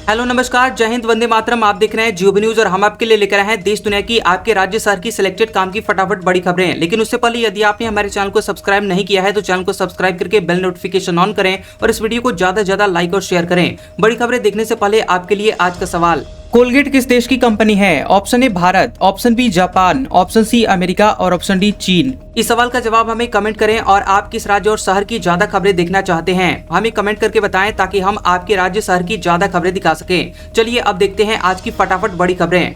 Hello नमस्कार, जय हिंद, वंदे मातरम। आप देख रहे हैं जियो न्यूज और हम आपके लिए लेकर आए हैं देश दुनिया की आपके राज्य शहर की सिलेक्टेड काम की फटाफट बड़ी खबरें। लेकिन उससे पहले यदि आपने हमारे चैनल को सब्सक्राइब नहीं किया है तो चैनल को सब्सक्राइब करके बेल नोटिफिकेशन ऑन करें और इस वीडियो को ज्यादा से ज्यादा लाइक और शेयर करें। बड़ी खबरें देखने से पहले आपके लिए आज का सवाल, कोलगेट किस देश की कंपनी है? Option A Bharat, option B Japan, option C America और ऑप्शन डी चीन। इस सवाल का जवाब हमें कमेंट करें और आप किस राज्य और शहर की ज्यादा खबरें देखना चाहते हैं हमें कमेंट करके बताएं ताकि हम आपके राज्य शहर की ज्यादा खबरें दिखा सकें। चलिए अब देखते हैं आज की फटाफट बड़ी खबरें।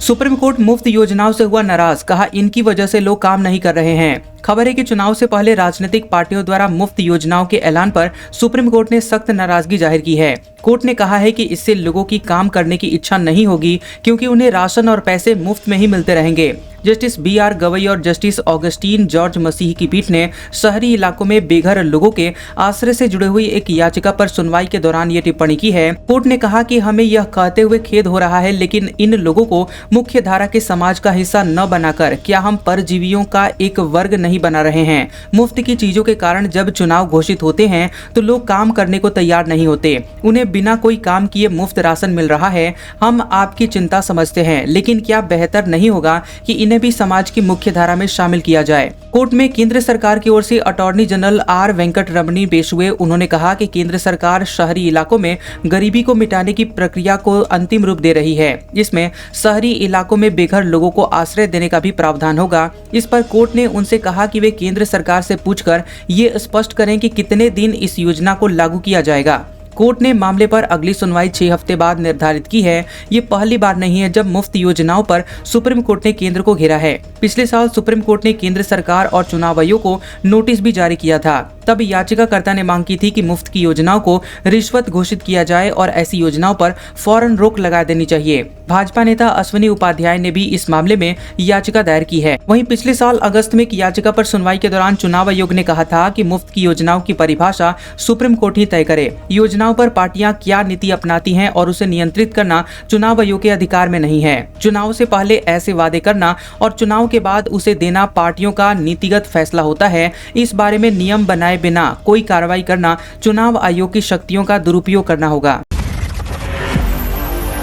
सुप्रीम कोर्ट मुफ्त योजनाओं से हुआ नाराज, कहा इनकी वजह से लोग काम नहीं कर रहे हैं। खबर है कि चुनाव से पहले राजनीतिक पार्टियों द्वारा मुफ्त योजनाओं के ऐलान पर सुप्रीम कोर्ट ने सख्त नाराजगी जाहिर की है। कोर्ट ने कहा है कि इससे लोगों की काम करने की इच्छा नहीं होगी क्योंकि उन्हें राशन और पैसे मुफ्त में ही मिलते रहेंगे। जस्टिस BR गवई और जस्टिस ऑगस्टीन जॉर्ज मसीह की पीठ ने शहरी इलाकों में बेघर लोगों के आश्रय से जुड़े हुई एक याचिका पर सुनवाई के दौरान ये टिप्पणी की है। कोर्ट ने कहा कि हमें यह कहते हुए खेद हो रहा है, लेकिन इन लोगों को मुख्य धारा के समाज का हिस्सा न बनाकर क्या हम परजीवियों का एक वर्ग नहीं बना रहे हैं? मुफ्त की चीजों के कारण जब चुनाव घोषित होते हैं तो लोग काम करने को तैयार नहीं होते। उन्हें बिना कोई काम किए मुफ्त राशन मिल रहा है। हम आपकी चिंता समझते हैं, लेकिन क्या बेहतर नहीं होगा कि इन्हें भी समाज की मुख्य धारा में शामिल किया जाए? कोर्ट में केंद्र सरकार की ओर से अटॉर्नी जनरल R वेंकट रमणी पेश हुए। उन्होंने कहा कि केंद्र सरकार शहरी इलाकों में गरीबी को मिटाने की प्रक्रिया को अंतिम रूप दे रही है। इसमें शहरी इलाकों में बेघर लोगों को आश्रय देने का भी प्रावधान होगा। इस पर कोर्ट ने उनसे कहा कि वे केंद्र सरकार से पूछकर ये स्पष्ट करें कि कितने दिन इस योजना को लागू किया जाएगा। कोर्ट ने मामले पर अगली सुनवाई 6 हफ्ते बाद निर्धारित की है। ये पहली बार नहीं है जब मुफ्त योजनाओं पर सुप्रीम कोर्ट ने केंद्र को घेरा है। पिछले साल सुप्रीम कोर्ट ने केंद्र सरकार और चुनाव आयोग को नोटिस भी जारी किया था। तब याचिकाकर्ता ने मांग की थी कि मुफ्त की योजनाओं को रिश्वत घोषित किया जाए और ऐसी योजनाओं पर फौरन रोक लगा देनी चाहिए। भाजपा नेता अश्विनी उपाध्याय ने भी इस मामले में याचिका दायर की है। वहीं पिछले साल अगस्त में एक याचिका पर सुनवाई के दौरान चुनाव आयोग ने कहा था कि मुफ्त की योजनाओं की परिभाषा सुप्रीम कोर्ट ही तय करे। योजनाओं पर पार्टियां क्या नीति अपनाती हैं और उसे नियंत्रित करना चुनाव आयोग के अधिकार में नहीं है। चुनाव से पहले ऐसे वादे करना और चुनाव के बाद उसे देना पार्टियों का नीतिगत फैसला होता है। इस बारे में नियम बनाए बिना कोई कार्रवाई करना चुनाव आयोग की शक्तियों का दुरुपयोग करना होगा।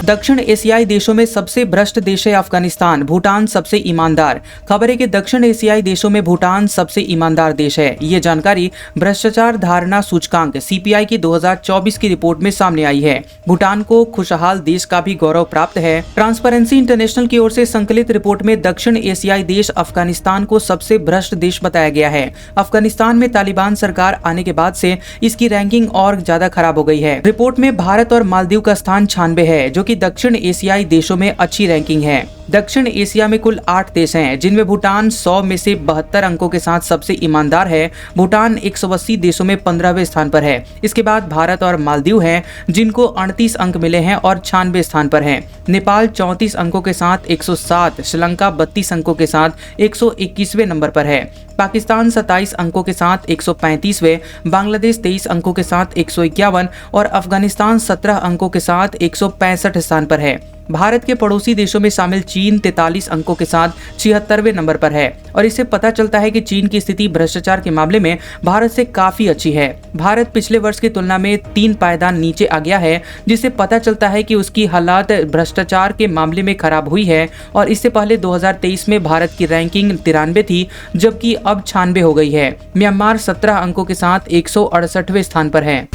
दक्षिण एशियाई देशों में सबसे भ्रष्ट देश है अफगानिस्तान, भूटान सबसे ईमानदार। खबर है कि दक्षिण एशियाई देशों में भूटान सबसे ईमानदार देश है। ये जानकारी भ्रष्टाचार धारणा सूचकांक CPI की 2024 की रिपोर्ट में सामने आई है। भूटान को खुशहाल देश का भी गौरव प्राप्त है। ट्रांसपेरेंसी इंटरनेशनल की ओर से संकलित रिपोर्ट में दक्षिण एशियाई देश अफगानिस्तान को सबसे भ्रष्ट देश बताया गया है। अफगानिस्तान में तालिबान सरकार आने के बाद से इसकी रैंकिंग और ज्यादा खराब हो गई है। रिपोर्ट में भारत और मालदीव का स्थान 96 है, जो कि दक्षिण एशियाई देशों में अच्छी रैंकिंग है। दक्षिण एशिया में कुल 8 देश हैं, जिनमें भूटान 100 में से 72 अंकों के साथ सबसे ईमानदार है। भूटान 180 देशों में 15वें स्थान पर है। इसके बाद भारत और मालदीव हैं, जिनको 38 अंक मिले हैं और 96 स्थान पर हैं। नेपाल 34 अंकों के साथ 107, श्रीलंका 32 अंकों के साथ 121वें नंबर पर है। पाकिस्तान 27 अंकों के साथ 135वें, बांग्लादेश 23 अंकों के साथ 151 और अफगानिस्तान 17 अंकों के साथ 165 स्थान पर है। भारत के पड़ोसी देशों में शामिल चीन 43 अंकों के साथ 76वें नंबर पर है और इससे पता चलता है कि चीन की स्थिति भ्रष्टाचार के मामले में भारत से काफी अच्छी है। भारत पिछले वर्ष की तुलना में 3 पायदान नीचे आ गया है, जिससे पता चलता है कि उसकी हालात भ्रष्टाचार के मामले में खराब हुई है। और इससे पहले 2023 में भारत की रैंकिंग 93 थी, जबकि अब 96 हो गई है। म्यांमार 17 अंकों के साथ 168वें स्थान पर है।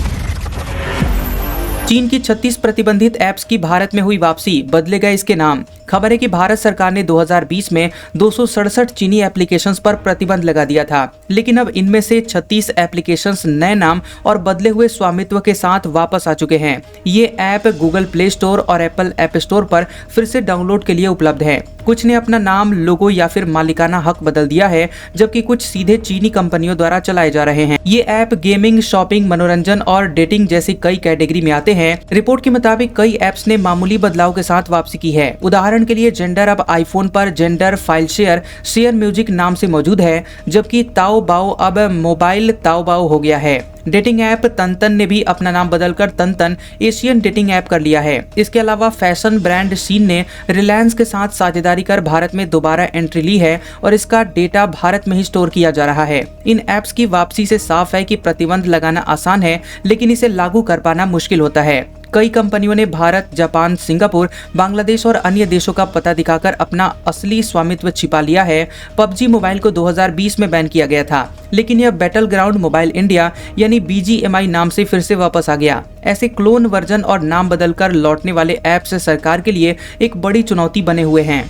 चीन की 36 प्रतिबंधित ऐप्स की भारत में हुई वापसी, बदले गए इसके नाम। खबर है कि भारत सरकार ने 2020 में 267 चीनी एप्लीकेशंस पर प्रतिबंध लगा दिया था, लेकिन अब इनमें से 36 एप्लीकेशंस नए नाम और बदले हुए स्वामित्व के साथ वापस आ चुके हैं। ये ऐप गूगल प्ले स्टोर और एप्पल ऐप स्टोर पर फिर से डाउनलोड के लिए उपलब्ध है। कुछ ने अपना नाम, लोगो या फिर मालिकाना हक बदल दिया है, जबकि कुछ सीधे चीनी कंपनियों द्वारा चलाए जा रहे हैं। ये ऐप गेमिंग, शॉपिंग, मनोरंजन और डेटिंग जैसी कई कैटेगरी में आते हैं। रिपोर्ट के मुताबिक कई ऐप्स ने मामूली बदलाव के साथ वापसी की है। उदाहरण के लिए जेंडर अब आईफोन पर जेंडर फाइल शेयर म्यूजिक नाम से मौजूद है, जबकि ताओबाओ अब मोबाइल ताओबाओ हो गया है। डेटिंग ऐप तंतन ने भी अपना नाम बदलकर तंतन एशियन डेटिंग ऐप कर लिया है। इसके अलावा फैशन ब्रांड शीन ने रिलायंस के साथ साझेदारी कर भारत में दोबारा एंट्री ली है और इसका डेटा भारत में ही स्टोर किया जा रहा है। इन ऐप्स की वापसी से साफ है कि प्रतिबंध लगाना आसान है, लेकिन इसे लागू कर पाना मुश्किल होता है। कई कंपनियों ने भारत, जापान, सिंगापुर, बांग्लादेश और अन्य देशों का पता दिखाकर अपना असली स्वामित्व छिपा लिया है। पबजी मोबाइल को 2020 में बैन किया गया था, लेकिन यह बैटल ग्राउंड मोबाइल इंडिया यानी BGMI नाम से फिर से वापस आ गया। ऐसे क्लोन वर्जन और नाम बदलकर लौटने वाले ऐप्स सरकार के लिए एक बड़ी चुनौती बने हुए हैं।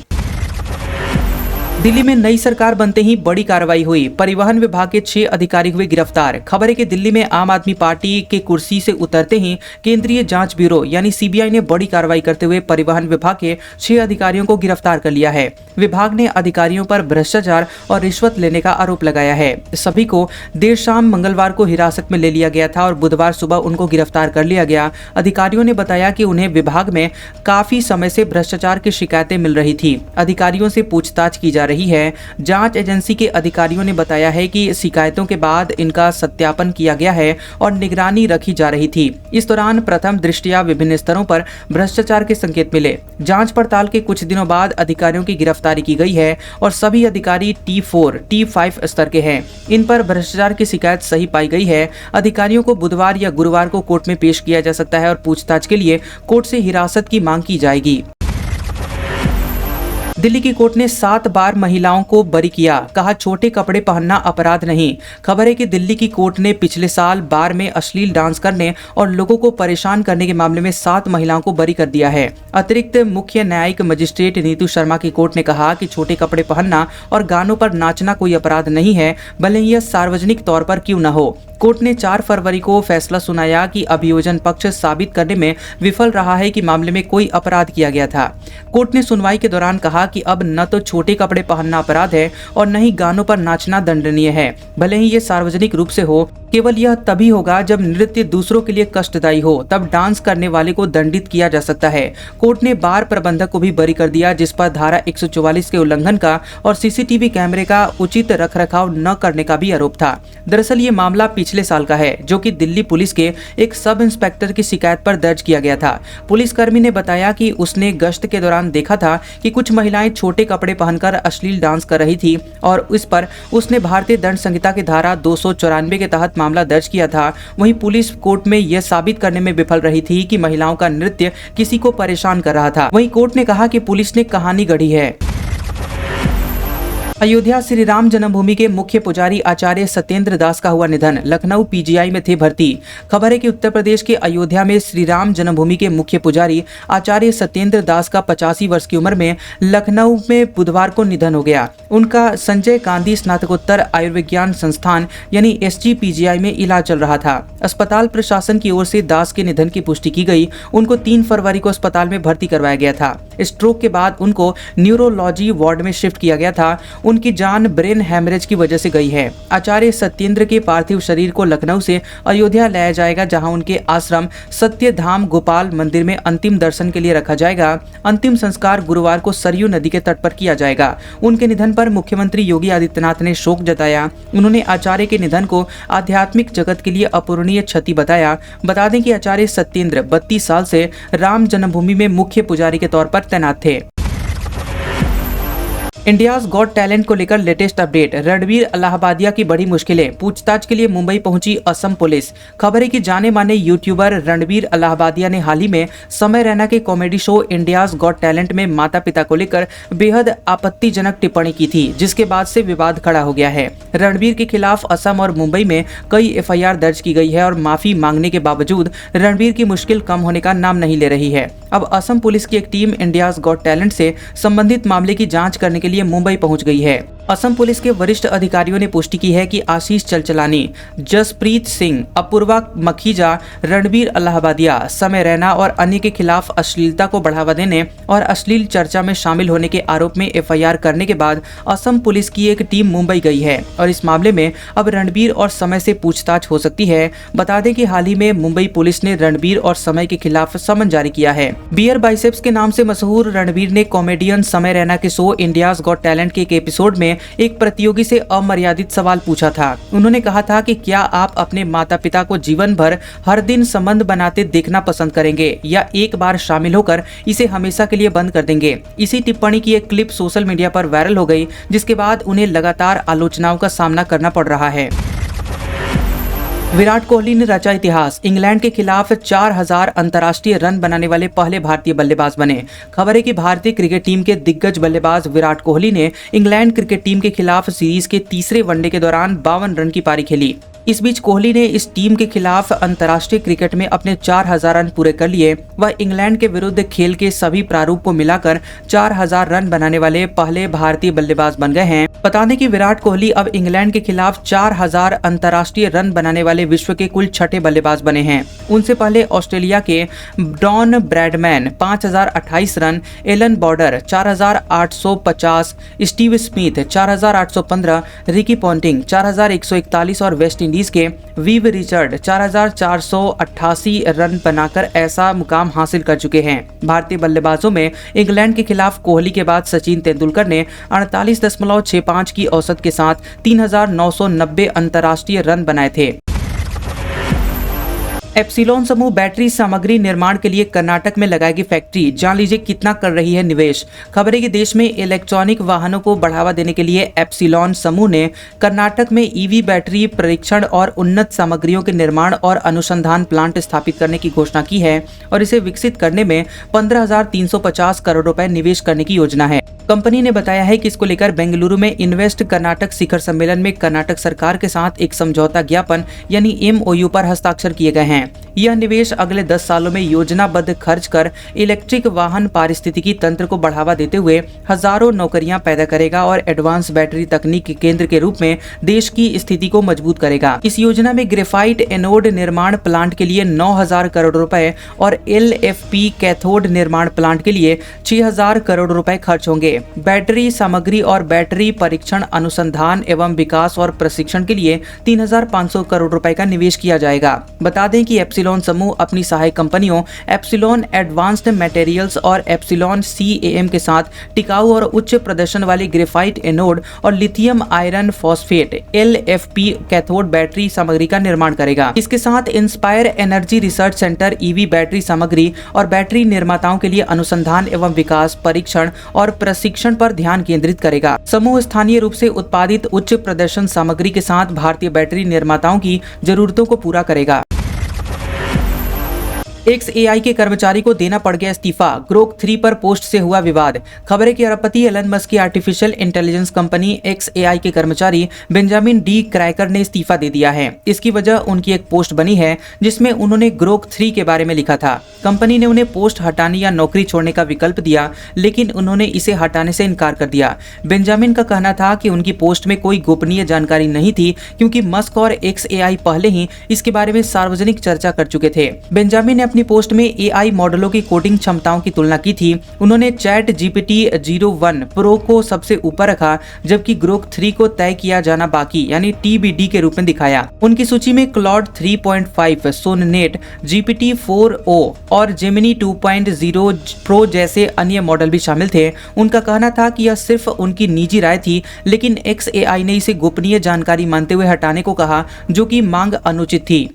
दिल्ली में नई सरकार बनते ही बड़ी कार्रवाई हुई। परिवहन विभाग के 6 अधिकारी हुए गिरफ्तार। खबर है कि दिल्ली में आम आदमी पार्टी के कुर्सी से उतरते ही केंद्रीय जांच ब्यूरो यानी CBI ने बड़ी कार्रवाई करते हुए परिवहन विभाग के 6 अधिकारियों को गिरफ्तार कर लिया है। विभाग ने अधिकारियों पर भ्रष्टाचार और रिश्वत लेने का आरोप लगाया है। सभी को देर शाम मंगलवार को हिरासत में ले लिया गया था और बुधवार सुबह उनको गिरफ्तार कर लिया गया। अधिकारियों ने बताया कि उन्हें विभाग में काफी समय से भ्रष्टाचार की शिकायतें मिल रही थी। अधिकारियों से पूछताछ की जा रही है। जांच एजेंसी के अधिकारियों ने बताया है कि शिकायतों के बाद इनका सत्यापन किया गया है और निगरानी रखी जा रही थी। इस दौरान प्रथम दृष्टया विभिन्न स्तरों पर भ्रष्टाचार के संकेत मिले। जांच पड़ताल के कुछ दिनों बाद अधिकारियों की गिरफ्तारी की गई है और सभी अधिकारी T4, T5 स्तर के हैं। इन पर भ्रष्टाचार की शिकायत सही पाई गई है। अधिकारियों को बुधवार या गुरुवार को कोर्ट में पेश किया जा सकता है और पूछताछ के लिए कोर्ट से हिरासत की मांग की जाएगी। दिल्ली की कोर्ट ने 7 बार महिलाओं को बरी किया। कहा छोटे कपड़े पहनना अपराध नहीं। खबर है कि दिल्ली की कोर्ट ने पिछले साल बार में अश्लील डांस करने और लोगों को परेशान करने के मामले में 7 महिलाओं को बरी कर दिया है। अतिरिक्त मुख्य न्यायिक मजिस्ट्रेट नीतू शर्मा की कोर्ट ने कहा कि छोटे कपड़े पहनना और गानों पर नाचना कोई अपराध नहीं है, भले ही यह सार्वजनिक तौर पर क्यों न हो। कोर्ट ने 4 फरवरी को फैसला सुनाया कि अभियोजन पक्ष साबित करने में विफल रहा है कि मामले में कोई अपराध किया गया था। कोर्ट ने सुनवाई के दौरान कहा कि अब न तो छोटे कपड़े पहनना अपराध है और न ही गानों पर नाचना दंडनीय है, भले ही ये सार्वजनिक रूप से हो। केवल यह तभी होगा जब नृत्य दूसरों के लिए कष्टदायी हो, तब डांस करने वाले को दंडित किया जा सकता है। कोर्ट ने बार प्रबंधक को भी बरी कर दिया, जिस पर धारा 144 के उल्लंघन का और CCTV कैमरे का उचित रखरखाव न करने का भी आरोप था। दरअसल ये मामला पिछले साल का है, जो कि दिल्ली पुलिस के एक सब इंस्पेक्टर की शिकायत पर दर्ज किया गया था। पुलिसकर्मी ने बताया कि उसने गश्त के दौरान देखा था कि कुछ महिलाएं छोटे कपड़े पहनकर अश्लील डांस कर रही थी और इस पर उसने भारतीय दंड संहिता की धारा 294 के तहत मामला दर्ज किया था। वहीं पुलिस कोर्ट में यह साबित करने में विफल रही थी कि महिलाओं का नृत्य किसी को परेशान कर रहा था। वहीं कोर्ट ने कहा कि पुलिस ने कहानी गढ़ी है। अयोध्या श्री राम जन्मभूमि के मुख्य पुजारी आचार्य सत्येंद्र दास का हुआ निधन। लखनऊ PGI में थे भर्ती। खबर है कि उत्तर प्रदेश के अयोध्या में श्री राम जन्मभूमि के मुख्य पुजारी आचार्य सत्येंद्र दास का 85 वर्ष की उम्र में लखनऊ में बुधवार को निधन हो गया। उनका संजय गांधी स्नातकोत्तर आयुर्विज्ञान संस्थान यानी SGPGI में इलाज चल रहा था। अस्पताल प्रशासन की ओर से दास के निधन की पुष्टि की गई। उनको 3 फरवरी को अस्पताल में भर्ती करवाया गया था। स्ट्रोक के बाद उनको न्यूरोलॉजी वार्ड में शिफ्ट किया गया था। उनकी जान ब्रेन हैमरेज की वजह से गई है। आचार्य सत्येंद्र के पार्थिव शरीर को लखनऊ से अयोध्या लाया जाएगा, जहां उनके आश्रम सत्यधाम गोपाल मंदिर में अंतिम दर्शन के लिए रखा जाएगा। अंतिम संस्कार गुरुवार को सरयू नदी के तट पर किया जाएगा। उनके निधन पर मुख्यमंत्री योगी आदित्यनाथ ने शोक जताया। उन्होंने आचार्य के निधन को आध्यात्मिक जगत के लिए अपूरणीय क्षति बताया। बता दें कि आचार्य सत्येंद्र 32 साल से राम जन्मभूमि में मुख्य पुजारी के तौर पर तैनात थे। इंडियाज गॉट टैलेंट को लेकर लेटेस्ट अपडेट। रणबीर इलाहाबादिया की बड़ी मुश्किलें। पूछताछ के लिए मुंबई पहुंची असम पुलिस। खबर है कि जाने माने यूट्यूबर रणबीर इलाहाबादिया ने हाल ही में समय रैना के comedy show India's got talent में माता पिता को लेकर बेहद आपत्तिजनक टिप्पणी की थी, जिसके बाद से विवाद खड़ा हो गया है। रणबीर के खिलाफ असम और मुंबई में कई FIR दर्ज की गई है और माफी मांगने के बावजूद रणबीर की मुश्किल कम होने का नाम नहीं ले रही है। अब असम पुलिस की एक टीम इंडियाज गॉट टैलेंट से संबंधित मामले की जांच करने के लिए मुंबई पहुंच गई है। असम पुलिस के वरिष्ठ अधिकारियों ने पुष्टि की है कि आशीष चलचलानी, जसप्रीत सिंह, अपूर्वा मखीजा, रणबीर इलाहाबादिया, समय रैना और अन्य के खिलाफ अश्लीलता को बढ़ावा देने और अश्लील चर्चा में शामिल होने के आरोप में FIR करने के बाद असम पुलिस की एक टीम मुंबई गई है और इस मामले में अब रणबीर और समय से पूछताछ हो सकती है। बता दें कि हाल ही में मुंबई पुलिस ने रणबीर और समय के खिलाफ समन जारी किया है। बियर बाइसेप्स के नाम से मशहूर रणबीर ने कॉमेडियन समय रैना के शो इंडियाज गॉट टैलेंट के एक एपिसोड में ने एक प्रतियोगी से अमर्यादित सवाल पूछा था। उन्होंने कहा था कि क्या आप अपने माता पिता को जीवन भर हर दिन संबंध बनाते देखना पसंद करेंगे या एक बार शामिल होकर इसे हमेशा के लिए बंद कर देंगे। इसी टिप्पणी की एक क्लिप सोशल मीडिया पर वायरल हो गई, जिसके बाद उन्हें लगातार आलोचनाओं का सामना करना पड़ रहा है। विराट कोहली ने रचा इतिहास, इंग्लैंड के खिलाफ 4000 अंतर्राष्ट्रीय रन बनाने वाले पहले भारतीय बल्लेबाज बने। खबर है कि भारतीय क्रिकेट टीम के दिग्गज बल्लेबाज विराट कोहली ने इंग्लैंड क्रिकेट टीम के खिलाफ सीरीज के तीसरे वनडे के दौरान 52 रन की पारी खेली। इस बीच कोहली ने इस टीम के खिलाफ अंतर्राष्ट्रीय क्रिकेट में अपने 4000 रन पूरे कर लिए। वह इंग्लैंड के विरुद्ध खेल के सभी प्रारूप को मिलाकर 4000 रन बनाने वाले पहले भारतीय बल्लेबाज बन गए हैं। बता दें कि विराट कोहली अब इंग्लैंड के खिलाफ 4000 अंतर्राष्ट्रीय रन बनाने वाले विश्व के कुल छठे बल्लेबाज बने हैं। उनसे पहले ऑस्ट्रेलिया के Don Bradman 5028 run, Allan Border 4850, Steve Smith 4815, Ricky Ponting 4141 और वेस्ट इंडीज के वीव रिचर्ड 4488 रन बनाकर ऐसा मुकाम हासिल कर चुके हैं। भारतीय बल्लेबाजों में इंग्लैंड के खिलाफ कोहली के बाद सचिन तेंदुलकर ने 48.65 की औसत के साथ 3990 अंतर्राष्ट्रीय रन बनाए थे। एप्सिलॉन समूह बैटरी सामग्री निर्माण के लिए कर्नाटक में लगाएगी फैक्ट्री, जान लीजिए कितना कर रही है निवेश। खबर है कि देश में इलेक्ट्रॉनिक वाहनों को बढ़ावा देने के लिए एप्सिलॉन समूह ने कर्नाटक में ईवी बैटरी परीक्षण और उन्नत सामग्रियों के निर्माण और अनुसंधान प्लांट स्थापित करने की घोषणा की है और इसे विकसित करने में 15,350 करोड़ रुपए निवेश करने की योजना है। कंपनी ने बताया है कि इसको लेकर बेंगलुरु में इन्वेस्ट कर्नाटक शिखर सम्मेलन में कर्नाटक सरकार के साथ एक समझौता ज्ञापन यानी MOU पर हस्ताक्षर किए गए हैं। यह निवेश अगले 10 सालों में योजनाबद्ध खर्च कर इलेक्ट्रिक वाहन पारिस्थितिकी तंत्र को बढ़ावा देते हुए हजारों नौकरियां पैदा करेगा और एडवांस बैटरी तकनीक के केंद्र के रूप में देश की स्थिति को मजबूत करेगा। इस योजना में ग्रेफाइट एनोड निर्माण प्लांट के लिए 9000 करोड़ रुपए और LFP कैथोड निर्माण प्लांट के लिए 6000 करोड़ रुपए खर्च होंगे। बैटरी सामग्री और बैटरी परीक्षण अनुसंधान एवं विकास और प्रशिक्षण के लिए 3500 करोड़ रुपए का निवेश किया जाएगा। बता दें कि एप्सिलॉन समूह अपनी सहायक कंपनियों एप्सिलॉन एडवांस्ड मटेरियल्स और एप्सिलॉन CAM के साथ टिकाऊ और उच्च प्रदर्शन वाली ग्रेफाइट एनोड और lithium iron phosphate LFP cathode battery सामग्री का निर्माण करेगा। इसके साथ inspire energy research centre EV battery सामग्री और बैटरी निर्माताओं के लिए अनुसंधान एवं विकास, परीक्षण और प्रशिक्षण पर ध्यान केंद्रित करेगा। समूह स्थानीय रूप से उत्पादित उच्च प्रदर्शन सामग्री के साथ भारतीय बैटरी निर्माताओं की जरूरतों को पूरा करेगा। XAI के कर्मचारी को देना पड़ गया इस्तीफा, ग्रोक 3 पर पोस्ट से हुआ विवाद। खबर है कि अरबपति एलन मस्क की आर्टिफिशियल इंटेलिजेंस कंपनी XAI के कर्मचारी बेंजामिन डी क्रैकर ने इस्तीफा दे दिया है। इसकी वजह उनकी एक पोस्ट बनी है जिसमें उन्होंने ग्रोक 3 के बारे में लिखा था। कंपनी ने उन्हें पोस्ट हटाने या नौकरी छोड़ने का विकल्प दिया, लेकिन उन्होंने इसे हटाने से इनकार कर दिया। बेंजामिन का कहना था कि उनकी पोस्ट में कोई गोपनीय जानकारी नहीं थी क्योंकि मस्क और XAI पहले ही इसके बारे में सार्वजनिक चर्चा कर चुके थे। बेंजामिन ने अपनी पोस्ट में AI मॉडलों की कोडिंग क्षमताओं की तुलना की थी। उन्होंने चैट GPT 01 प्रो को सबसे ऊपर रखा, जबकि ग्रोक 3 को तय किया जाना बाकी यानी TBD के रूप में दिखाया। उनकी सूची में क्लॉड 3.5, सोननेट, GPT 4o और जेमिनी 2.0 प्रो जैसे अन्य मॉडल भी शामिल थे। उनका कहना था कि यह सिर्फ उनकी निजी राय थी, लेकिन XAI ने इसे गोपनीय जानकारी मानते हुए हटाने को कहा, जो कि मांग अनुचित थी।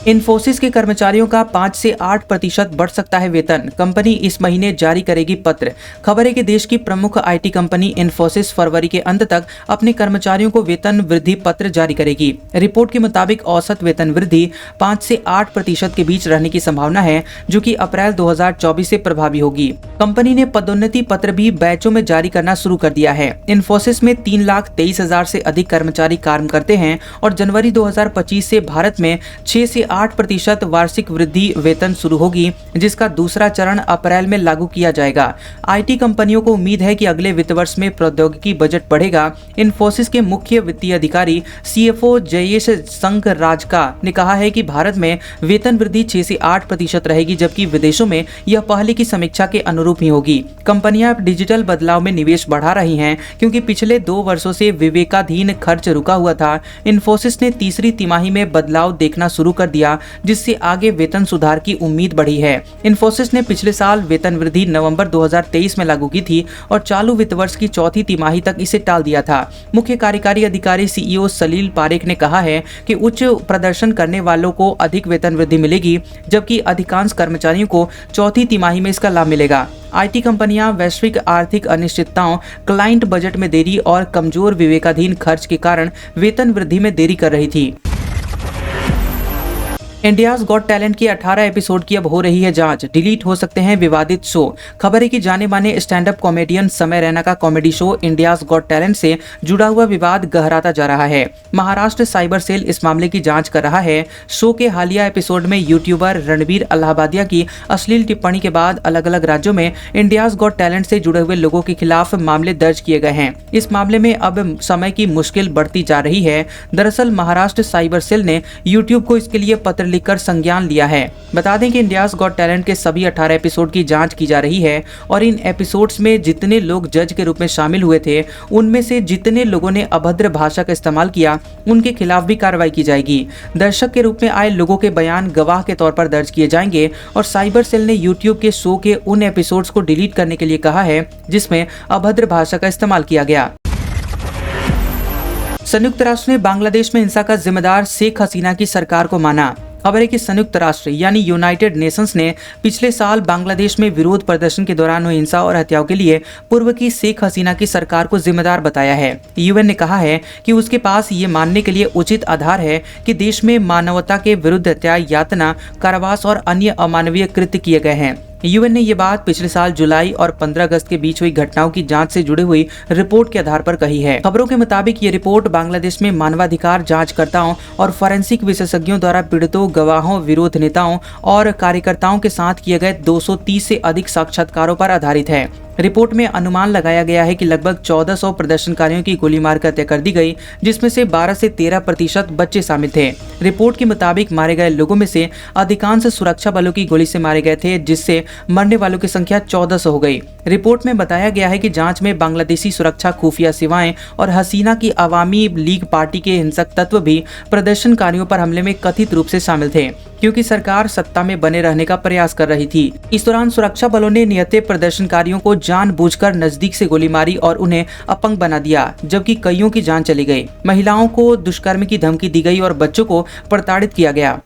इन्फोसिस के कर्मचारियों का 5 से 8% बढ़ सकता है वेतन, कंपनी इस महीने जारी करेगी पत्र। खबर है कि देश की प्रमुख IT कंपनी इन्फोसिस फरवरी के अंत तक अपने कर्मचारियों को वेतन वृद्धि पत्र जारी करेगी। रिपोर्ट के मुताबिक औसत वेतन वृद्धि 5 से 8% के बीच रहने की संभावना है, जो कि अप्रैल 2024 से प्रभावी होगी। कंपनी ने पदोन्नति पत्र भी बैचों में जारी करना शुरू कर दिया है। इन्फोसिस में 3,23,000 से अधिक कर्मचारी काम करते हैं और जनवरी 2025 से भारत में 6 से 8% वार्षिक वृद्धि वेतन शुरू होगी, जिसका दूसरा चरण अप्रैल में लागू किया जाएगा। IT कंपनियों को उम्मीद है कि अगले वित्त वर्ष में प्रौद्योगिकी बजट बढ़ेगा। इन्फोसिस के मुख्य वित्तीय अधिकारी CFO जयेश संकराजका ने कहा है कि भारत में वेतन वृद्धि 6 से 8% रहेगी, जबकि विदेशों में यह पहले की समीक्षा के अनुरूप ही होगी। कंपनियां डिजिटल बदलाव में निवेश बढ़ा रही हैं क्योंकि पिछले 2 वर्षों से विवेकाधीन खर्च रुका हुआ था। इन्फोसिस ने तीसरी तिमाही में बदलाव देखना शुरू कर दिया दिया, जिससे आगे वेतन सुधार की उम्मीद बढ़ी है। इन्फोसिस ने पिछले साल वेतन वृद्धि नवंबर 2023 में लागू की थी और चालू वित्त वर्ष की चौथी तिमाही तक इसे टाल दिया था। मुख्य कार्यकारी अधिकारी सीईओ सलील पारेख ने कहा है कि उच्च प्रदर्शन करने वालों को अधिक वेतन वृद्धि मिलेगी, जबकि अधिकांश कर्मचारियों को चौथी तिमाही में इसका लाभ मिलेगा। आईटी कंपनियां वैश्विक आर्थिक अनिश्चितताओं, क्लाइंट बजट में देरी और कमजोर विवेकाधीन खर्च के कारण वेतन वृद्धि में देरी कर रही थी। इंडियाज गॉट टैलेंट की 18 एपिसोड की अब हो रही है जांच, डिलीट हो सकते हैं विवादित शो। खबर है कि जाने माने स्टैंड अप कॉमेडियन समय रैना का comedy show India's got talent से जुड़ा हुआ विवाद गहराता जा रहा है। महाराष्ट्र साइबर सेल इस मामले की जांच कर रहा है। शो के हालिया एपिसोड में यूट्यूबर रणबीर अलाहाबादिया की अश्लील टिप्पणी के बाद अलग अलग राज्यों में इंडियाज गॉट टैलेंट से जुड़े हुए लोगों के खिलाफ मामले दर्ज किए गए हैं। इस मामले में अब समय की मुश्किल बढ़ती जा रही है। दरअसल महाराष्ट्र साइबर सेल ने यूट्यूब को इसके लिए पत्र लिखकर संज्ञान लिया है। बता दें कि इंडियाज गॉट टैलेंट के सभी 18 एपिसोड की जांच की जा रही है और इन एपिसोड्स में जितने लोग जज के रूप में शामिल हुए थे, उनमें से जितने लोगों ने अभद्र भाषा का इस्तेमाल किया, उनके खिलाफ भी कार्रवाई की जाएगी। दर्शक के रूप में आए लोगों के बयान गवाह के तौर पर दर्ज किए जाएंगे और साइबर सेल ने यूट्यूब के शो के उन एपिसोड्स को डिलीट करने के लिए कहा है जिसमें अभद्र भाषा का इस्तेमाल किया गया। संयुक्त राष्ट्र ने बांग्लादेश में हिंसा का जिम्मेदार शेख हसीना की सरकार को माना। खबर है कि संयुक्त राष्ट्र यानी यूनाइटेड नेशंस ने पिछले साल बांग्लादेश में विरोध प्रदर्शन के दौरान हुई हिंसा और हत्याओं के लिए पूर्व की शेख हसीना की सरकार को जिम्मेदार बताया है। यूएन ने कहा है कि उसके पास ये मानने के लिए उचित आधार है कि देश में मानवता के विरुद्ध हत्या, यातना, कारावास और अन्य अमानवीय कृत्य किए गए हैं। यूएन ने ये बात पिछले साल जुलाई और 15 अगस्त के बीच हुई घटनाओं की जांच से जुड़ी हुई रिपोर्ट के आधार पर कही है। खबरों के मुताबिक ये रिपोर्ट बांग्लादेश में मानवाधिकार जांचकर्ताओं और फॉरेंसिक विशेषज्ञों द्वारा पीड़ितों, गवाहों, विरोध नेताओं और कार्यकर्ताओं के साथ किए गए 230 से अधिक साक्षात्कारों पर आधारित है। रिपोर्ट में अनुमान लगाया गया है कि लगभग 1400 प्रदर्शनकारियों की गोली मारकर हत्या कर दी गई, जिसमें से 12 से 13% बच्चे शामिल थे। रिपोर्ट के मुताबिक मारे गए लोगों में से अधिकांश सुरक्षा बलों की गोली से मारे गए थे, जिससे मरने वालों की संख्या 1400 हो गई। रिपोर्ट में बताया गया है कि जांच में बांग्लादेशी सुरक्षा खुफिया सेवाएं और हसीना की अवामी लीग पार्टी के हिंसक तत्व भी प्रदर्शनकारियों पर हमले में कथित रूप से शामिल थे, क्योंकि सरकार सत्ता में बने रहने का प्रयास कर रही थी। इस दौरान सुरक्षा बलों ने नियते प्रदर्शनकारियों को जानबूझकर नजदीक से गोली मारी और उन्हें अपंग बना दिया, जबकि कईयों की जान चली गई। महिलाओं को दुष्कर्म की धमकी दी गई और बच्चों को प्रताड़ित किया गया।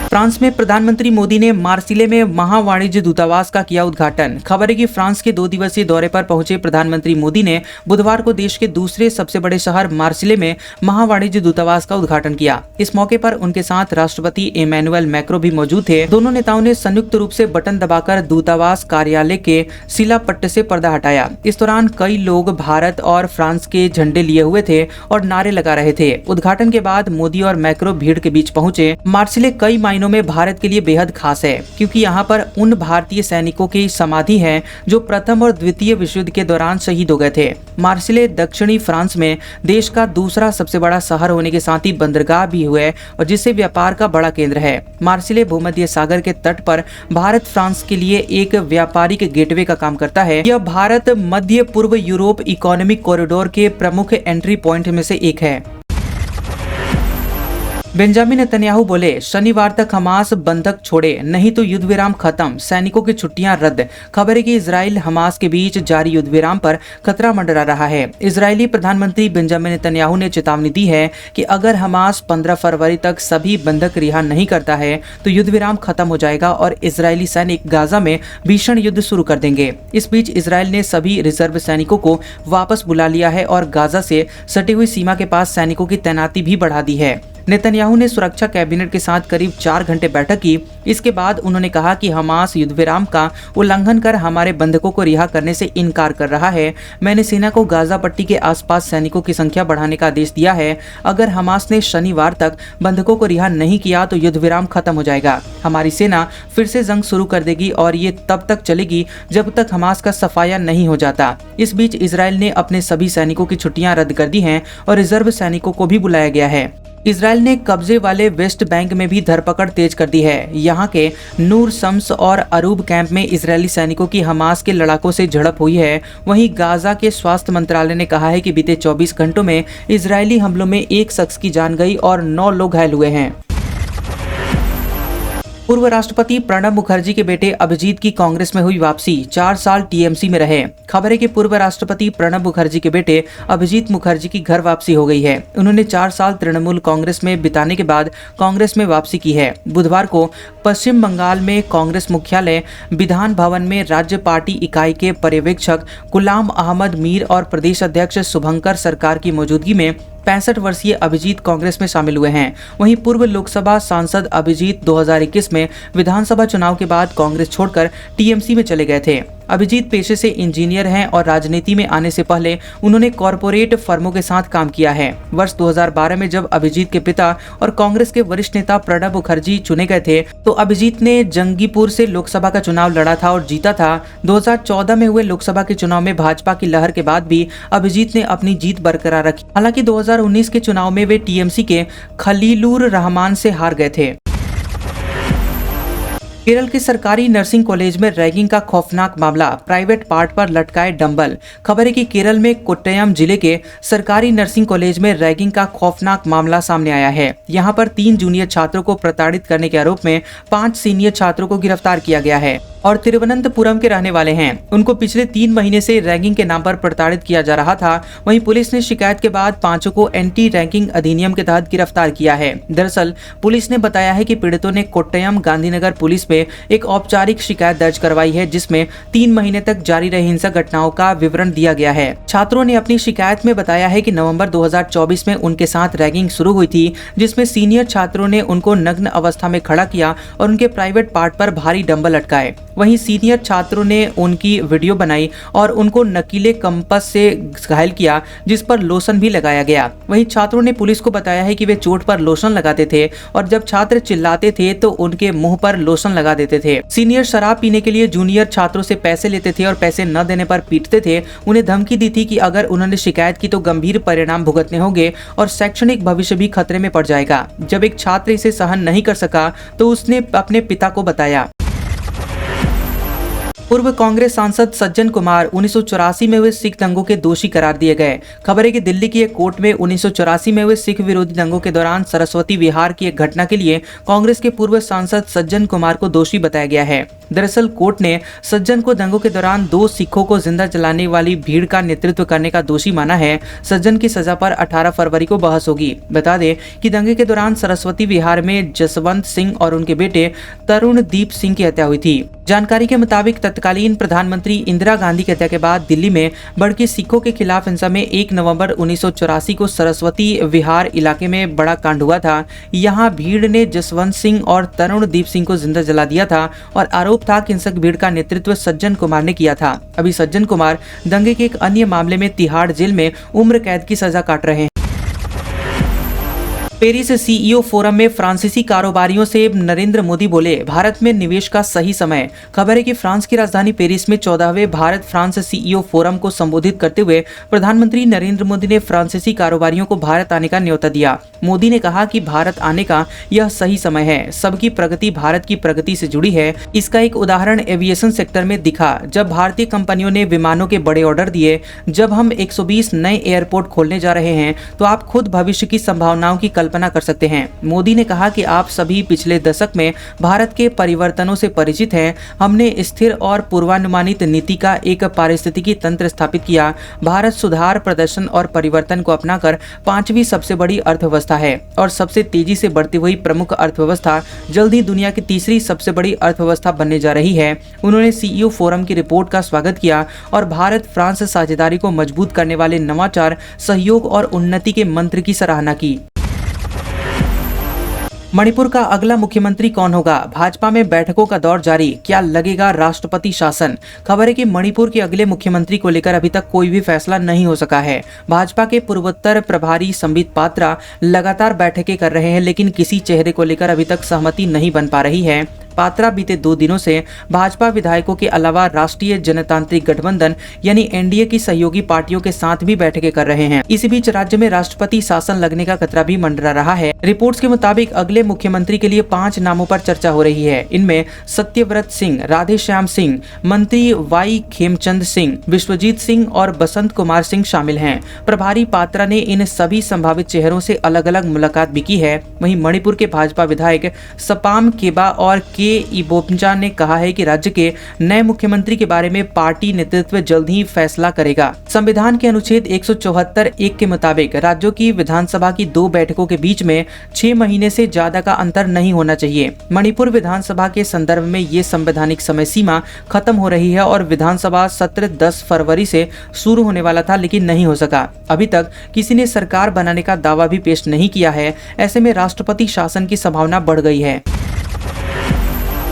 फ्रांस में प्रधानमंत्री मोदी ने मार्सिले में महावाणिज्य दूतावास का किया उद्घाटन। खबर है कि फ्रांस के 2 दिवसीय दौरे पर पहुंचे प्रधानमंत्री मोदी ने बुधवार को देश के दूसरे सबसे बड़े शहर मार्सिले में महावाणिज्य दूतावास का उद्घाटन किया। इस मौके पर उनके साथ राष्ट्रपति इमैनुअल मैक्रो भी मौजूद थे। दोनों नेताओं ने संयुक्त रूप से बटन दबाकर दूतावास कार्यालय के शिलापट्ट से पर्दा हटाया। इस दौरान कई लोग भारत और फ्रांस के झंडे लिए हुए थे और नारे लगा रहे थे। उद्घाटन के बाद मोदी और मैक्रो भीड़ के बीच पहुंचे। मार्सिले कई मायनों में भारत के लिए बेहद खास है, क्योंकि यहाँ पर उन भारतीय सैनिकों की समाधि है जो प्रथम और द्वितीय विश्व युद्ध के दौरान शहीद हो गए थे। मार्सिले दक्षिणी फ्रांस में देश का दूसरा सबसे बड़ा शहर होने के साथ ही बंदरगाह भी हुए और जिससे व्यापार का बड़ा केंद्र है। मार्सिले भूमध्य सागर के तट पर भारत फ्रांस के लिए एक व्यापारिक गेटवे का काम करता है। यह भारत मध्य पूर्व यूरोप इकोनॉमिक कॉरिडोर के प्रमुख एंट्री पॉइंट में से एक है। बेंजामिन नेतन्याहू बोले, शनिवार तक हमास बंधक छोड़े, नहीं तो युद्ध विराम खत्म, सैनिकों की छुट्टियां रद्द। खबर है कि इजराइल हमास के बीच जारी युद्ध विराम पर खतरा मंडरा रहा है। इजरायली प्रधानमंत्री बेंजामिन नेतन्याहू ने चेतावनी दी है कि अगर हमास 15 फरवरी तक सभी बंधक रिहा नहीं करता है तो युद्ध विराम खत्म हो जाएगा और इजरायली सैनिक गाजा में भीषण युद्ध शुरू कर देंगे। इस बीच इजराइल ने सभी रिजर्व सैनिकों को वापस बुला लिया है और गाजा से सटी हुई सीमा के पास सैनिकों की तैनाती भी बढ़ा दी है। नेतन्याहू ने सुरक्षा कैबिनेट के साथ करीब 4 घंटे बैठक की। इसके बाद उन्होंने कहा कि हमास युद्ध विराम का उल्लंघन कर हमारे बंधकों को रिहा करने से इनकार कर रहा है। मैंने सेना को गाजा पट्टी के आसपास सैनिकों की संख्या बढ़ाने का आदेश दिया है। अगर हमास ने शनिवार तक बंधकों को रिहा नहीं किया तो युद्ध विराम खत्म हो जाएगा। हमारी सेना फिर से जंग शुरू कर देगी और ये तब तक चलेगी जब तक हमास का सफाया नहीं हो जाता। इस बीच इजराइल ने अपने सभी सैनिकों की छुट्टियां रद्द कर दी हैं और रिजर्व सैनिकों को भी बुलाया गया है। इजराइल ने कब्जे वाले वेस्ट बैंक में भी धरपकड़ तेज कर दी है। यहाँ के नूर शम्स और अरूब कैंप में इजरायली सैनिकों की हमास के लड़ाकों से झड़प हुई है। वहीं गाजा के स्वास्थ्य मंत्रालय ने कहा है कि बीते 24 घंटों में इजरायली हमलों में 1 शख्स की जान गई और 9 लोग घायल हुए हैं। पूर्व राष्ट्रपति प्रणब मुखर्जी के बेटे अभिजीत की कांग्रेस में हुई वापसी, 4 साल टीएमसी में रहे। खबर है कि पूर्व राष्ट्रपति प्रणब मुखर्जी के बेटे अभिजीत मुखर्जी की घर वापसी हो गई है। उन्होंने 4 साल तृणमूल कांग्रेस में बिताने के बाद कांग्रेस में वापसी की है। बुधवार को पश्चिम बंगाल में कांग्रेस मुख्यालय विधान भवन में राज्य पार्टी इकाई के पर्यवेक्षक गुलाम अहमद मीर और प्रदेश अध्यक्ष शुभंकर सरकार की मौजूदगी में 65 वर्षीय अभिजीत कांग्रेस में शामिल हुए हैं। वहीं पूर्व लोकसभा सांसद अभिजीत 2021 में विधानसभा चुनाव के बाद कांग्रेस छोड़कर टीएमसी में चले गए थे। अभिजीत पेशे से इंजीनियर हैं और राजनीति में आने से पहले उन्होंने कॉरपोरेट फर्मों के साथ काम किया है। वर्ष 2012 में जब अभिजीत के पिता और कांग्रेस के वरिष्ठ नेता प्रणब मुखर्जी चुने गए थे तो अभिजीत ने जंगीपुर से लोकसभा का चुनाव लड़ा था और जीता था। 2014 में हुए लोकसभा के चुनाव में भाजपा की लहर के बाद भी अभिजीत ने अपनी जीत बरकरार रखी। हालांकि 2019 के चुनाव में वे टीएमसी के खलीलुर रहमान से हार गए थे। केरल के सरकारी नर्सिंग कॉलेज में रैगिंग का खौफनाक मामला, प्राइवेट पार्ट पर लटकाए डंबल। खबर है कि केरल में कोट्टयम जिले के सरकारी नर्सिंग कॉलेज में रैगिंग का खौफनाक मामला सामने आया है। यहां पर 3 जूनियर छात्रों को प्रताड़ित करने के आरोप में 5 सीनियर छात्रों को गिरफ्तार किया गया है और तिरुवनंतपुरम के रहने वाले हैं। उनको पिछले 3 महीने से रैगिंग के नाम पर प्रताड़ित किया जा रहा था। वहीं पुलिस ने शिकायत के बाद 5 को एंटी रैगिंग अधिनियम के तहत गिरफ्तार किया है। दरअसल पुलिस ने बताया है कि पीड़ितों ने कोट्टयम गांधीनगर पुलिस में एक औपचारिक शिकायत दर्ज करवाई है, जिसमें 3 महीने तक जारी रही हिंसक घटनाओं का विवरण दिया गया है। छात्रों ने अपनी शिकायत में बताया है कि नवंबर 2024 में उनके साथ रैगिंग शुरू हुई थी, जिसमें सीनियर छात्रों ने उनको नग्न अवस्था में खड़ा किया और उनके प्राइवेट पार्ट पर भारी डंबल लटकाए। वहीं सीनियर छात्रों ने उनकी वीडियो बनाई और उनको नकीले कंपास से घायल किया, जिस पर लोशन भी लगाया गया। वहीं छात्रों ने पुलिस को बताया है कि वे चोट पर लोशन लगाते थे और जब छात्र चिल्लाते थे तो उनके मुंह पर लोशन लगा देते थे। सीनियर शराब पीने के लिए जूनियर छात्रों से पैसे लेते थे और पैसे न देने पर पीटते थे। उन्हें धमकी दी थी कि अगर उन्होंने शिकायत की तो गंभीर परिणाम भुगतने होंगे और शैक्षणिक भविष्य भी खतरे में पड़ जाएगा। जब एक छात्र इसे सहन नहीं कर सका तो उसने अपने पिता को बताया। पूर्व कांग्रेस सांसद सज्जन कुमार 1984 में हुए सिख दंगों के दोषी करार दिए गए। खबर है कि दिल्ली की एक कोर्ट में 1984 में हुए सिख विरोधी दंगों के दौरान सरस्वती विहार की एक घटना के लिए कांग्रेस के पूर्व सांसद सज्जन कुमार को दोषी बताया गया है। दरअसल कोर्ट ने सज्जन को दंगों के दौरान 2 सिखों को जिंदा जलाने वाली भीड़ का नेतृत्व करने का दोषी माना है। सज्जन की सजा पर 18 फरवरी को बहस होगी। बता दें कि दंगे के दौरान सरस्वती विहार में जसवंत सिंह और उनके बेटे तरुणदीप सिंह की हत्या हुई थी। जानकारी के मुताबिक तत्कालीन प्रधानमंत्री इंदिरा गांधी की हत्या के बाद दिल्ली में भड़की सिखों के खिलाफ हिंसा में 1 नवंबर 1984 को सरस्वती विहार इलाके में बड़ा कांड हुआ था। यहाँ भीड़ ने जसवंत सिंह और तरुणदीप सिंह को जिंदा जला दिया था और आरोप था कि हिंसक भीड़ का नेतृत्व सज्जन कुमार ने किया था। अभी सज्जन कुमार दंगे के एक अन्य मामले में तिहाड़ जेल में उम्र कैद की सजा काट रहे हैं। पेरिस सीईओ फोरम में फ्रांसीसी कारोबारियों से नरेंद्र मोदी बोले, भारत में निवेश का सही समय। खबर है कि फ्रांस की राजधानी पेरिस में 14वें भारत फ्रांस सीईओ फोरम को संबोधित करते हुए प्रधानमंत्री नरेंद्र मोदी ने फ्रांसीसी कारोबारियों को भारत आने का न्योता दिया। मोदी ने कहा कि भारत आने का यह सही समय है। सबकी प्रगति भारत की प्रगति से जुड़ी है। इसका एक उदाहरण एविएशन सेक्टर में दिखा, जब भारतीय कंपनियों ने विमानों के बड़े ऑर्डर दिए। जब हम 120 नए एयरपोर्ट खोलने जा रहे हैं तो आप खुद भविष्य की संभावनाओं की कल्पना कर सकते हैं। मोदी ने कहा कि आप सभी पिछले दशक में भारत के परिवर्तनों से परिचित हैं। हमने स्थिर और पूर्वानुमानित नीति का एक पारिस्थितिकी तंत्र स्थापित किया। भारत सुधार, प्रदर्शन और परिवर्तन को अपनाकर 5वीं सबसे बड़ी अर्थव्यवस्था है और सबसे तेजी से बढ़ती हुई प्रमुख अर्थव्यवस्था जल्द ही दुनिया की तीसरी सबसे बड़ी अर्थव्यवस्था बनने जा रही है। उन्होंने सीईओ फोरम की रिपोर्ट का स्वागत किया और भारत फ्रांस साझेदारी को मजबूत करने वाले नवाचार, सहयोग और उन्नति के मंत्र की सराहना की। मणिपुर का अगला मुख्यमंत्री कौन होगा? भाजपा में बैठकों का दौर जारी, क्या लगेगा राष्ट्रपति शासन? खबर है कि मणिपुर के अगले मुख्यमंत्री को लेकर अभी तक कोई भी फैसला नहीं हो सका है। भाजपा के पूर्वोत्तर प्रभारी संबित पात्रा लगातार बैठकें कर रहे हैं, लेकिन किसी चेहरे को लेकर अभी तक सहमति नहीं बन पा रही है। पात्रा बीते 2 दिनों से भाजपा विधायकों के अलावा राष्ट्रीय जनतांत्रिक गठबंधन यानी एनडीए की सहयोगी पार्टियों के साथ भी बैठकें कर रहे हैं। इसी बीच राज्य में राष्ट्रपति शासन लगने का खतरा भी मंडरा रहा है। रिपोर्ट्स के मुताबिक अगले मुख्यमंत्री के लिए 5 नामों पर चर्चा हो रही है। इनमें सत्यव्रत सिंह, राधेश्याम सिंह, मंत्री वाई खेमचंद सिंह, विश्वजीत सिंह और बसंत कुमार सिंह शामिल हैं। प्रभारी पात्रा ने इन सभी संभावित चेहरों से अलग अलग मुलाकात भी की है। वहीं मणिपुर के भाजपा विधायक सपाम केबा और के इबोमजा ने कहा है कि राज्य के नए मुख्यमंत्री के बारे में पार्टी नेतृत्व जल्द ही फैसला करेगा। संविधान के अनुच्छेद 174(1) के मुताबिक राज्यों की विधानसभा की 2 बैठकों के बीच में 6 महीने से ज्यादा का अंतर नहीं होना चाहिए। मणिपुर विधानसभा के संदर्भ में ये संवैधानिक समय सीमा खत्म हो रही है और विधानसभा सत्र 10 फरवरी से शुरू होने वाला था, लेकिन नहीं हो सका। अभी तक किसी ने सरकार बनाने का दावा भी पेश नहीं किया है। ऐसे में राष्ट्रपति शासन की संभावना बढ़ गई है।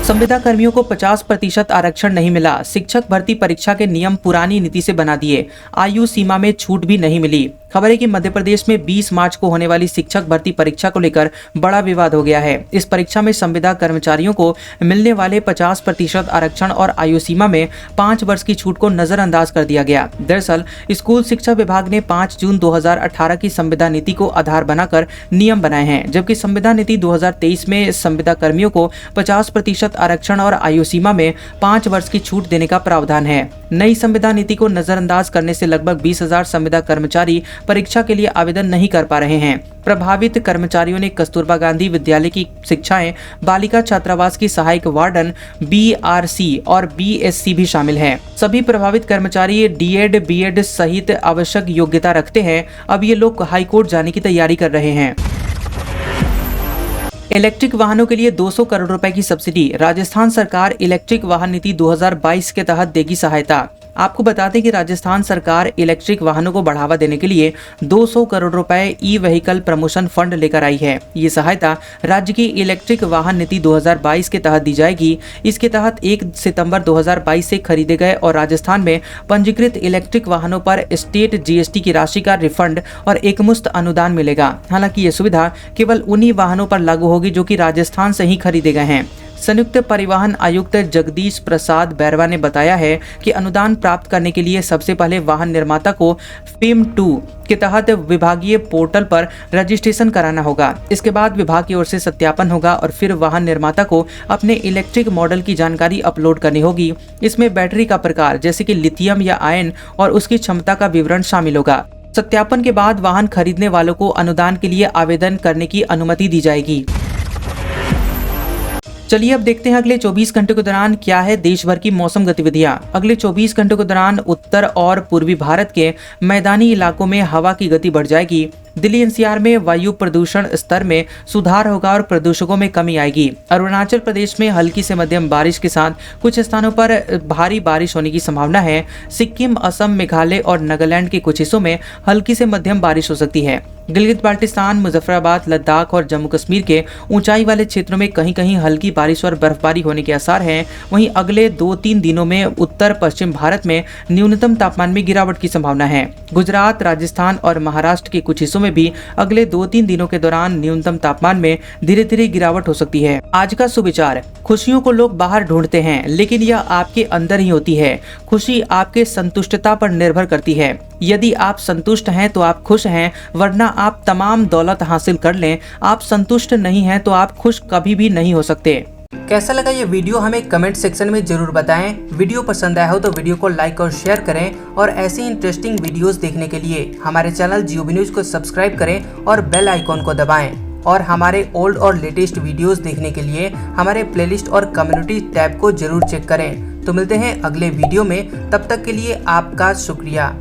संविदा कर्मियों को 50% आरक्षण नहीं मिला। शिक्षक भर्ती परीक्षा के नियम पुरानी नीति से बना दिए। आयु सीमा में छूट भी नहीं मिली। खबर है कि मध्य प्रदेश में 20 मार्च को होने वाली शिक्षक भर्ती परीक्षा को लेकर बड़ा विवाद हो गया है। इस परीक्षा में संविदा कर्मचारियों को मिलने वाले 50% आरक्षण और आयु सीमा में 5 वर्ष की छूट को नजरअंदाज कर दिया गया। दरअसल स्कूल शिक्षा विभाग ने 5 जून 2018 की संविदा नीति को आधार बनाकर नियम बनाए हैं, जबकि संविदा नीति 2023 में संविदा कर्मियों को 50% आरक्षण और आयु सीमा में 5 वर्ष की छूट देने का प्रावधान है। नई संविदा नीति को नजरअंदाज करने से लगभग 20,000 संविदा कर्मचारी परीक्षा के लिए आवेदन नहीं कर पा रहे हैं। प्रभावित कर्मचारियों ने कस्तूरबा गांधी विद्यालय की शिक्षाएं, बालिका छात्रावास की सहायक वार्डन, बीआरसी और बीएससी भी शामिल हैं। सभी प्रभावित कर्मचारी डीएड, बीएड सहित आवश्यक योग्यता रखते हैं। अब ये लोग हाईकोर्ट जाने की तैयारी कर रहे हैं। इलेक्ट्रिक वाहनों के लिए 200 करोड़ रुपए की सब्सिडी। राजस्थान सरकार इलेक्ट्रिक वाहन नीति 2022 के तहत देगी सहायता। आपको बता दें कि राजस्थान सरकार इलेक्ट्रिक वाहनों को बढ़ावा देने के लिए 200 करोड़ रुपए ई व्हीकल प्रमोशन फंड लेकर आई है। ये सहायता राज्य की इलेक्ट्रिक वाहन नीति 2022 के तहत दी जाएगी। इसके तहत 1 सितंबर 2022 से खरीदे गए और राजस्थान में पंजीकृत इलेक्ट्रिक वाहनों पर स्टेट जीएसटी की राशि का रिफंड और एकमुश्त अनुदान मिलेगा। हालांकि ये सुविधा केवल उन्हीं वाहनों पर लागू होगी जो कि राजस्थान से ही खरीदे गए हैं। संयुक्त परिवहन आयुक्त जगदीश प्रसाद बैरवा ने बताया है कि अनुदान प्राप्त करने के लिए सबसे पहले वाहन निर्माता को FAME 2 के तहत विभागीय पोर्टल पर रजिस्ट्रेशन कराना होगा। इसके बाद विभाग की ओर से सत्यापन होगा और फिर वाहन निर्माता को अपने इलेक्ट्रिक मॉडल की जानकारी अपलोड करनी होगी। इसमें बैटरी का प्रकार जैसे कि लिथियम या आयन और उसकी क्षमता का विवरण शामिल होगा। सत्यापन के बाद वाहन खरीदने वालों को अनुदान के लिए आवेदन करने की अनुमति दी जाएगी। चलिए अब देखते हैं अगले 24 घंटे के दौरान क्या है देश भर की मौसम गतिविधियां। अगले 24 घंटों के दौरान उत्तर और पूर्वी भारत के मैदानी इलाकों में हवा की गति बढ़ जाएगी। दिल्ली एनसीआर में वायु प्रदूषण स्तर में सुधार होगा और प्रदूषकों में कमी आएगी। अरुणाचल प्रदेश में हल्की से मध्यम बारिश के साथ कुछ स्थानों पर भारी बारिश होने की संभावना है। सिक्किम, असम, मेघालय और नागालैंड के कुछ हिस्सों में हल्की से मध्यम बारिश हो सकती है। गिलगित बाल्टिस्तान, मुजफ्फराबाद, लद्दाख और जम्मू कश्मीर के ऊंचाई वाले क्षेत्रों में कहीं कहीं हल्की बारिश और बर्फबारी होने के आसार हैं। वहीं अगले 2-3 दिनों में उत्तर पश्चिम भारत में न्यूनतम तापमान में गिरावट की संभावना है। गुजरात, राजस्थान और महाराष्ट्र के कुछ हिस्सों में भी अगले 2-3 दिनों के दौरान न्यूनतम तापमान में धीरे धीरे गिरावट हो सकती है। आज का सुविचार: खुशियों को लोग बाहर ढूंढते हैं, लेकिन यह आपके अंदर ही होती है। खुशी आपके संतुष्टता पर निर्भर करती है। यदि आप संतुष्ट हैं तो आप खुश हैं, वरना आप तमाम दौलत हासिल कर लें, आप संतुष्ट नहीं हैं तो आप खुश कभी भी नहीं हो सकते। कैसा लगा ये वीडियो हमें कमेंट सेक्शन में जरूर बताएं। वीडियो पसंद आया हो तो वीडियो को लाइक और शेयर करें और ऐसी इंटरेस्टिंग वीडियोस देखने के लिए हमारे चैनल जियोबी न्यूज को सब्सक्राइब करें और बेल आइकॉन को दबाएं। और हमारे ओल्ड और लेटेस्ट वीडियोस देखने के लिए हमारे प्लेलिस्ट और कम्युनिटी टैब को जरूर चेक करें। तो मिलते हैं अगले वीडियो में, तब तक के लिए आपका शुक्रिया।